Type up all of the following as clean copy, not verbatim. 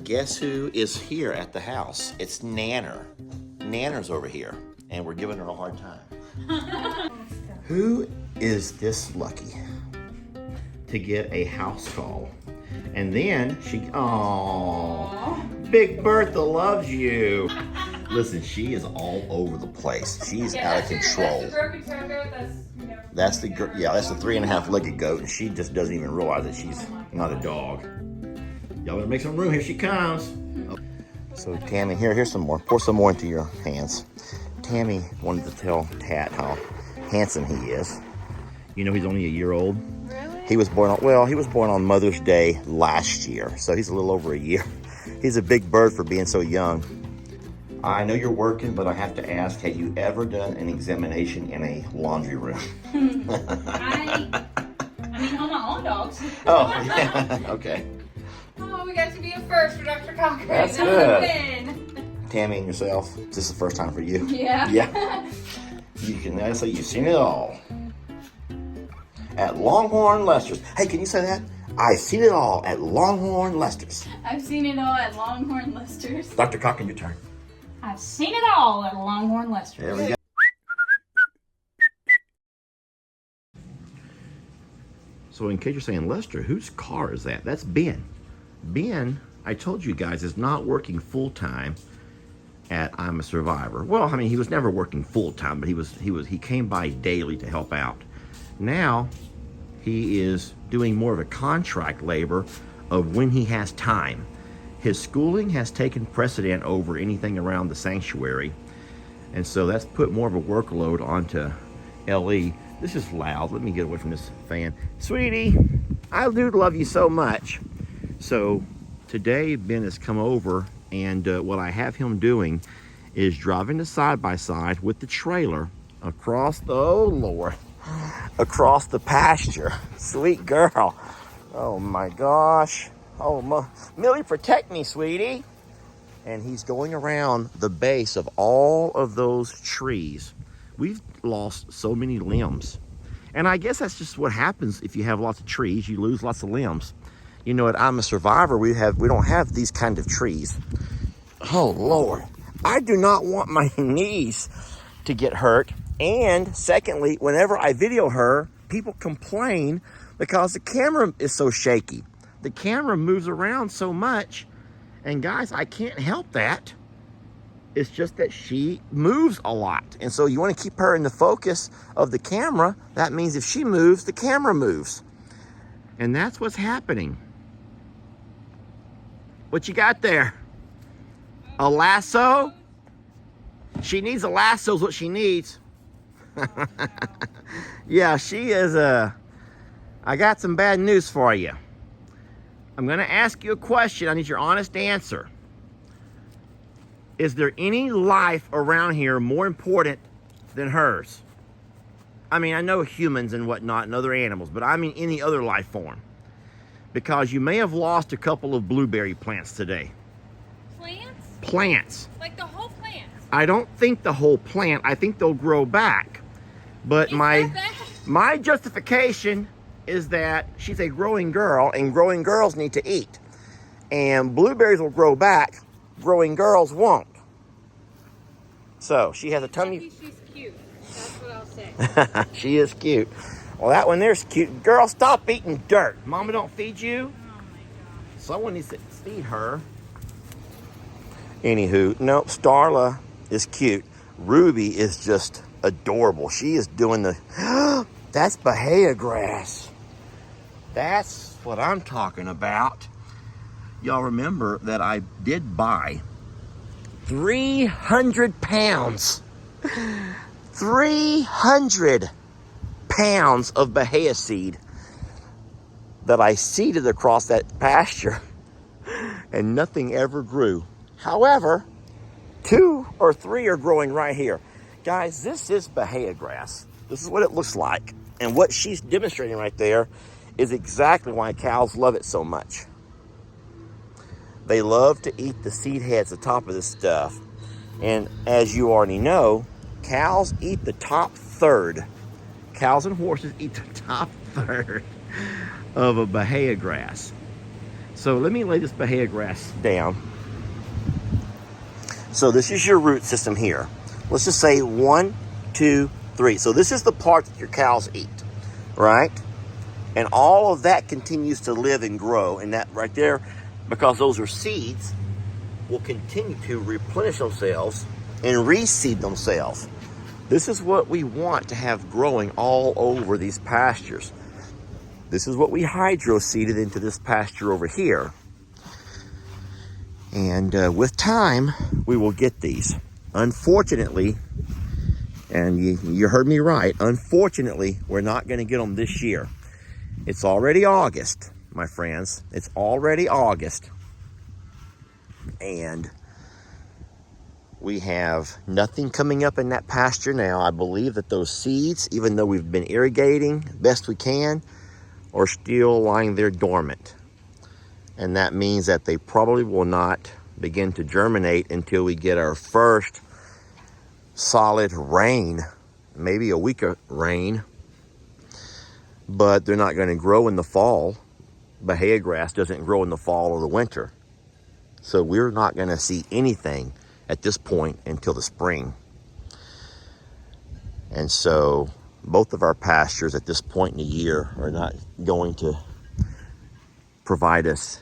Guess who is here at the house? It's Nanner. Nanner's over here, and we're giving her a hard time. Who is this lucky to get a house call? And then Big Bertha loves you. Listen, she is all over the place. She's out of control. That's the broken toe goat. That's the 3.5-legged goat, and she just doesn't even realize that she's not a dog. Y'all better make some room. Here she comes. So Tammy, here's some more. Pour some more into your hands. Tammy wanted to tell Tat how handsome he is. You know he's only a year old. Really? He was born on Mother's Day last year, so he's a little over a year. He's a big bird for being so young. I know you're working, but I have to ask, have you ever done an examination in a laundry room? I mean, on my own dogs. Oh, yeah, okay. Oh, we got to be a first for Dr. Cochran. That's good. Tammy and yourself, is this the first time for you? Yeah. Yeah. You can say you've seen it all. At Longhorn Lester's. Hey, can you say that? I've seen it all at Longhorn Lester's. I've seen it all at Longhorn Lester's. Dr. Cochran, your turn. I've seen it all at Longhorn Lester. There we go. So in case you're saying, Lester, whose car is that? That's Ben. Ben, I told you guys, is not working full-time at I'm a Survivor. Well, I mean, he was never working full-time, but he came by daily to help out. Now, he is doing more of a contract labor of when he has time. His schooling has taken precedent over anything around the sanctuary, and so that's put more of a workload onto Ellie. This is loud. Let me get away from this fan. Sweetie, I do love you so much. So today Ben has come over, and what I have him doing is driving the side-by-side with the trailer across the, oh Lord, across the pasture. Sweet girl. Oh my gosh. Oh, Millie, protect me, sweetie. And he's going around the base of all of those trees. We've lost so many limbs. And I guess that's just what happens if you have lots of trees. You lose lots of limbs. You know, at I'm a Survivor, we don't have these kind of trees. Oh, Lord. I do not want my knees to get hurt. And secondly, whenever I video her, people complain because the camera is so shaky. The camera moves around so much, and guys, I can't help that. It's just that she moves a lot, and so you want to keep her in the focus of the camera. That means if she moves, the camera moves, and that's what's happening. What you got there? A lasso? She needs a lasso is what she needs. Yeah, she is I got some bad news for you. I'm going to ask you a question. I need your honest answer. Is there any life around here more important than hers? I mean, I know humans and whatnot and other animals, but I mean any other life form. Because you may have lost a couple of blueberry plants today. Plants? Plants. Like the whole plant? I don't think the whole plant. I think they'll grow back. But my justification is that she's a growing girl, and growing girls need to eat. And blueberries will grow back, growing girls won't. So she has a tummy. She's cute. That's what I'll say. She is cute. Well, that one there's cute. Girl, stop eating dirt. Mama don't feed you. Oh my gosh. Someone needs to feed her. Anywho, nope, Starla is cute. Ruby is just adorable. She is doing the, that's Bahia grass. That's what I'm talking about. Y'all remember that I did buy 300 pounds. 300 pounds of Bahia seed that I seeded across that pasture, and nothing ever grew. However, 2 or 3 are growing right here. Guys, this is Bahia grass. This is what it looks like. And what she's demonstrating right there is exactly why cows love it so much. They love to eat the seed heads, the top of this stuff. And as you already know, cows eat the top third. Cows and horses eat the top third of a Bahia grass. So let me lay this Bahia grass down. So this is your root system here. Let's just say 1, 2, 3. So this is the part that your cows eat, right? And all of that continues to live and grow. And that right there, because those are seeds, will continue to replenish themselves and reseed themselves. This is what we want to have growing all over these pastures. This is what we hydro-seeded into this pasture over here. And with time, we will get these. Unfortunately, and you heard me right, unfortunately, we're not going to get them this year. It's already August, my friends. It's already August. And we have nothing coming up in that pasture now. I believe that those seeds, even though we've been irrigating best we can, are still lying there dormant. And that means that they probably will not begin to germinate until we get our first solid rain, maybe a week of rain. But they're not going to grow in the fall. Bahia grass doesn't grow in the fall or the winter. So we're not going to see anything at this point until the spring. And so both of our pastures at this point in the year are not going to provide us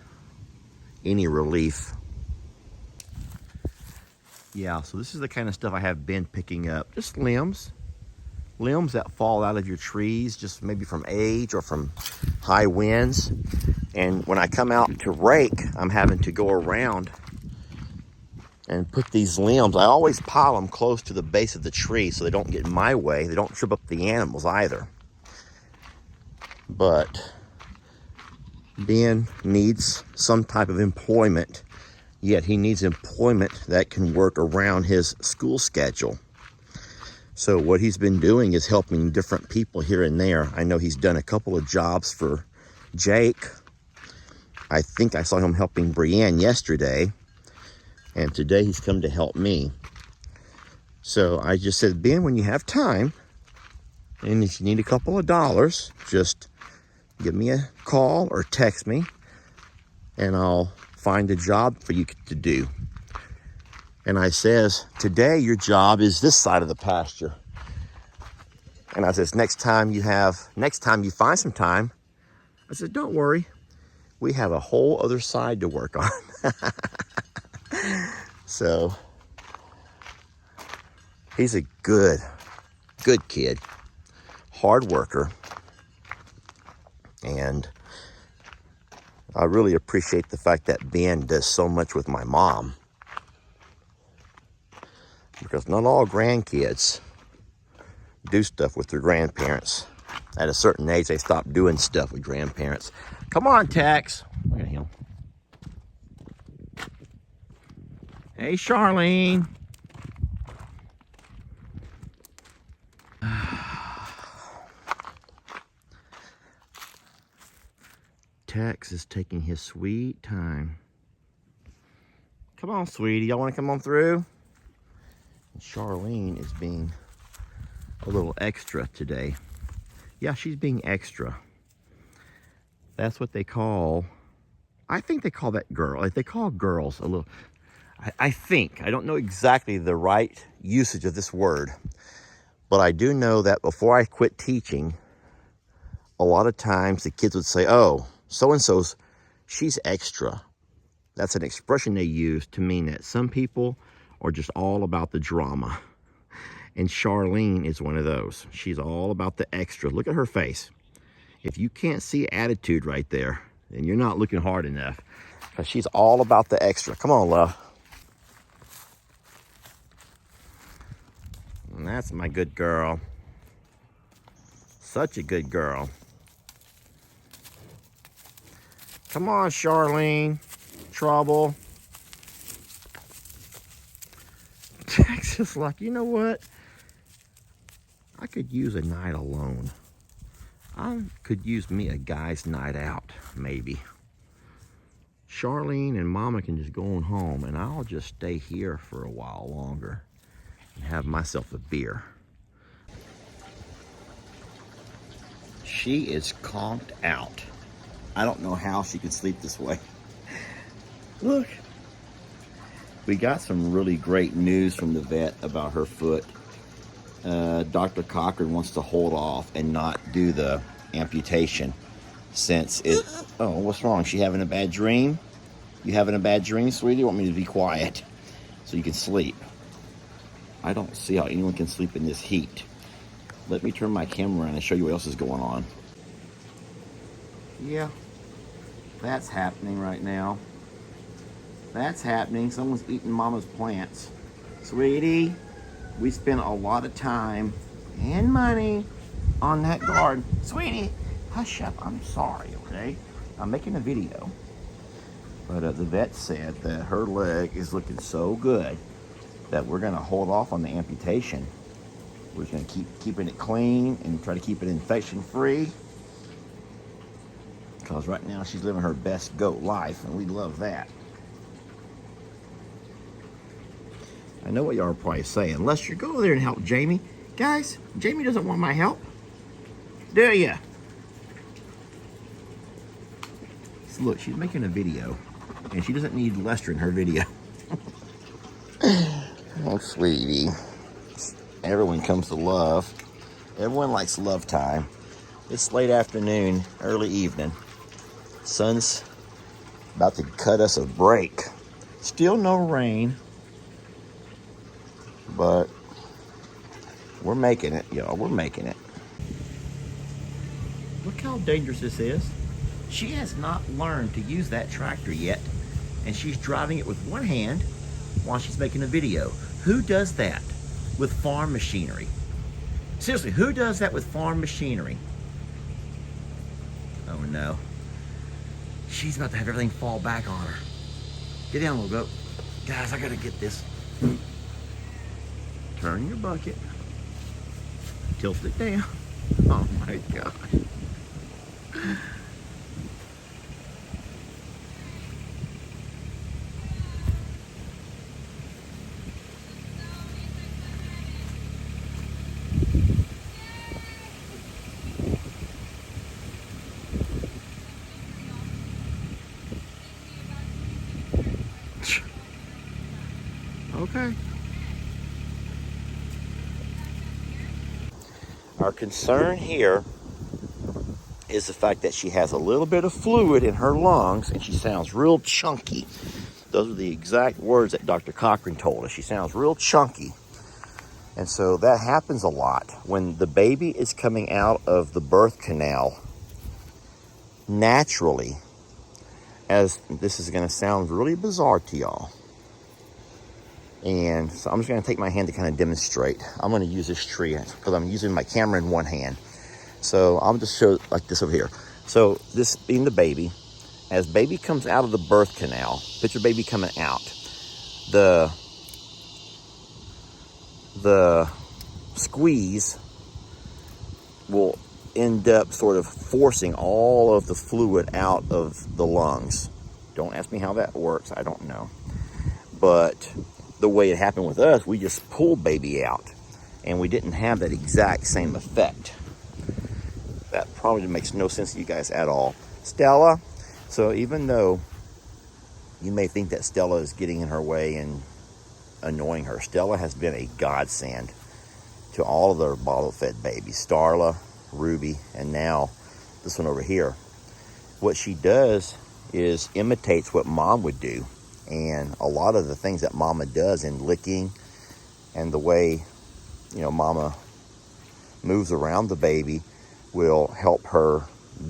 any relief. Yeah, so this is the kind of stuff I have been picking up. Just limbs that fall out of your trees, just maybe from age or from high winds. And when I come out to rake, I'm having to go around and put these limbs. I always pile them close to the base of the tree so they don't get in my way. They don't trip up the animals either. But Ben needs some type of employment, yet he needs employment that can work around his school schedule. So what he's been doing is helping different people here and there. I know he's done a couple of jobs for Jake. I think I saw him helping Brienne yesterday. And today he's come to help me. So I just said, Ben, when you have time, and if you need a couple of dollars, just give me a call or text me, and I'll find a job for you to do. And I says, today your job is this side of the pasture. And I says, next time you find some time, I said, don't worry, we have a whole other side to work on. So he's a good kid, hard worker, and I really appreciate the fact that Ben does so much with my mom, because not all grandkids do stuff with their grandparents. At a certain age, they stop doing stuff with grandparents. Come on, Tex. Look at him. Hey, Charlene. Tex is taking his sweet time. Come on, sweetie. Y'all want to come on through? And Charlene is being a little extra today. Yeah, she's being extra. That's what they call, I think they call that girl. Like, they call girls a little, I think, I don't know exactly the right usage of this word, but I do know that before I quit teaching, a lot of times the kids would say, oh, so-and-so's, she's extra. That's an expression they use to mean that some people are just all about the drama. And Charlene is one of those. She's all about the extra. Look at her face. If you can't see attitude right there, then you're not looking hard enough, because she's all about the extra. Come on, love. And that's my good girl. Such a good girl. Come on, Charlene. Trouble. Texas, like, you know what? I could use a night alone. I could use me a guy's night out, maybe. Charlene and Mama can just go on home, and I'll just stay here for a while longer and have myself a beer. She is conked out. I don't know how she could sleep this way. Look. We got some really great news from the vet about her foot. Dr. Cochran wants to hold off and not do the amputation since it... Oh, what's wrong? She having a bad dream? You having a bad dream, sweetie? You want me to be quiet so you can sleep? I don't see how anyone can sleep in this heat. Let me turn my camera around and show you what else is going on. Yeah, that's happening right now. That's happening. Someone's eating Mama's plants. Sweetie, we spent a lot of time and money on that garden. Sweetie, hush up. I'm sorry, okay? I'm making a video. But the vet said that her leg is looking so good that we're going to hold off on the amputation. We're going to keep keeping it clean and try to keep it infection-free. Because right now she's living her best goat life, and we love that. I know what y'all are probably saying. Lester, go over there and help Jamie. Guys, Jamie doesn't want my help. Do ya? So look, she's making a video, and she doesn't need Lester in her video. Oh, sweetie. Everyone comes to love. Everyone likes love time. It's late afternoon, early evening. Sun's about to cut us a break. Still no rain. But we're making it, y'all. We're making it. Look how dangerous this is. She has not learned to use that tractor yet, and she's driving it with one hand while she's making a video. Who does that with farm machinery? Seriously, who does that with farm machinery? Oh no. She's about to have everything fall back on her. Get down, little goat. Guys, I gotta get this. Turn your bucket. Tilt it down. Oh my God. Okay. Our concern here is the fact that she has a little bit of fluid in her lungs and she sounds real chunky. Those are the exact words that Dr. Cochran told us. She sounds real chunky. And so that happens a lot. When the baby is coming out of the birth canal, naturally, as this is going to sound really bizarre to y'all, and so I'm just going to take my hand to kind of demonstrate. I'm going to use this tree because I'm using my camera in one hand. So I'm just show like this over here. So this being the baby, as baby comes out of the birth canal, picture baby coming out, the squeeze will end up sort of forcing all of the fluid out of the lungs. Don't ask me how that works. I don't know. But the way it happened with us, we just pulled baby out and we didn't have that exact same effect. That probably makes no sense to you guys at all. Stella, so even though you may think that Stella is getting in her way and annoying her, Stella has been a godsend to all of their bottle-fed babies. Starla, Ruby, and now this one over here. What she does is imitates what mom would do. And a lot of the things that mama does in licking and the way, you know, mama moves around the baby will help her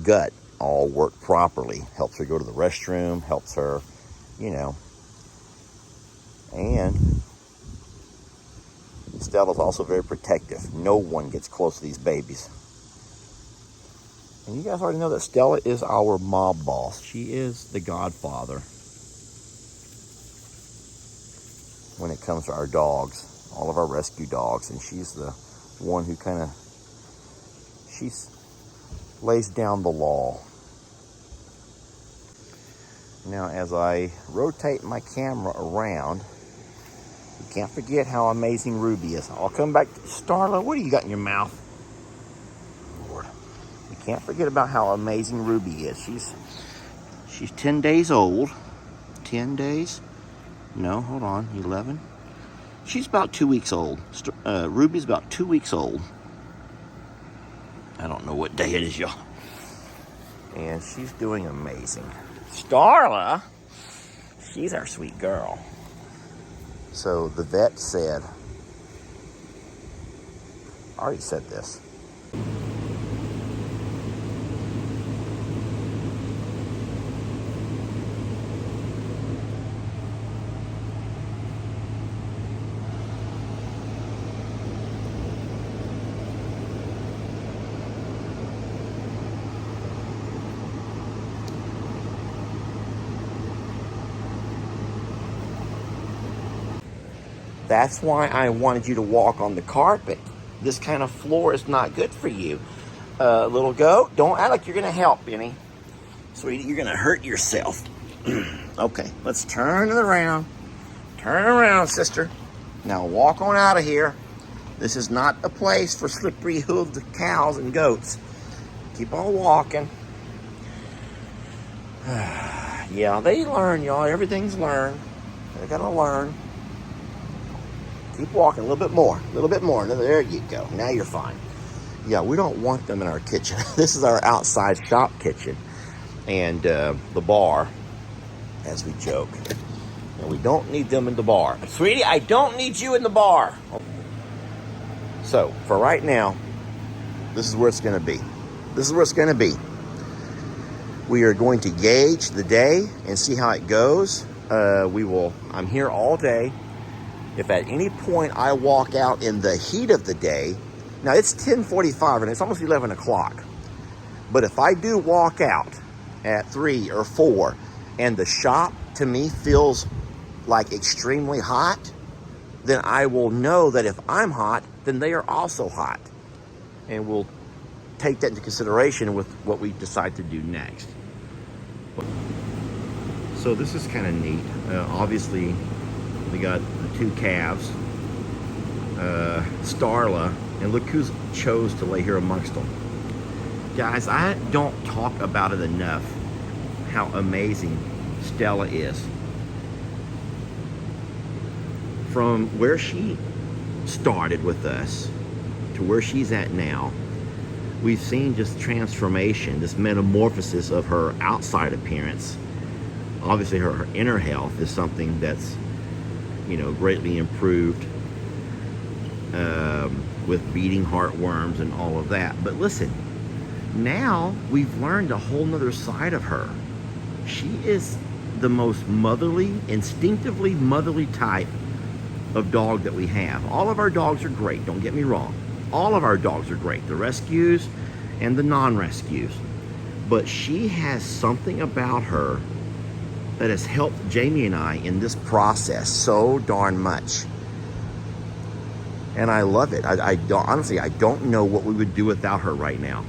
gut all work properly. Helps her go to the restroom, helps her, you know. And Stella's also very protective. No one gets close to these babies. And you guys already know that Stella is our mob boss. She is the godfather when it comes to our dogs, all of our rescue dogs, and she's the one who kind of, she lays down the law. Now, as I rotate my camera around, you can't forget how amazing Ruby is. I'll come back to Starla. What do you got in your mouth? Lord, you can't forget about how amazing Ruby is. She's 10 days old. 10 days. No, hold on, 11. She's about 2 weeks old. Ruby's about 2 weeks old. I don't know what day it is, y'all. And she's doing amazing. Starla, she's our sweet girl. So the vet said, I already said this. That's why I wanted you to walk on the carpet. This kind of floor is not good for you. Little goat, don't act like you're gonna help, Benny. Sweetie, you're gonna hurt yourself. Okay, let's turn it around. Turn around, sister. Now walk on out of here. This is not a place for slippery hooved cows and goats. Keep on walking. Yeah, they learn, y'all. Everything's learned. They gotta learn. Keep walking a little bit more. There you go. Now you're fine. Yeah, we don't want them in our kitchen. This is our outside shop kitchen. And the bar, as we joke. And we don't need them in the bar. Sweetie, I don't need you in the bar. So, for right now, this is where it's going to be. This is where it's going to be. We are going to gauge the day and see how it goes. I'm here all day. If at any point I walk out in the heat of the day, now it's 10:45 and it's almost 11 o'clock. But if I do walk out at 3 or 4 and the shop to me feels like extremely hot, then I will know that if I'm hot, then they are also hot. And we'll take that into consideration with what we decide to do next. So this is kind of neat. Obviously, we got the 2 calves, Starla, and look who's chose to lay here amongst them. Guys, I don't talk about it enough how amazing Stella is. From where she started with us to where she's at now, we've seen just transformation, this metamorphosis of her outside appearance. Obviously, her inner health is something that's, greatly improved with beating heartworms and all of that. But listen, now we've learned a whole nother side of her. She is the most motherly, instinctively motherly type of dog that we have. All of our dogs are great, don't get me wrong. All of our dogs are great, the rescues and the non-rescues. But she has something about her that has helped Jamie and I in this process so darn much. And I love it. I don't know what we would do without her right now.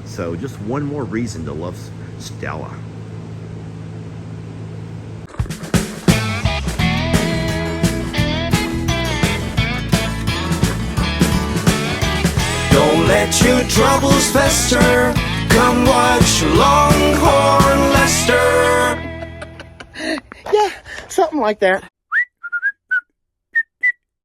So just one more reason to love Stella. Don't let your troubles fester. Come watch Longhorn Lester. Yeah, something like that.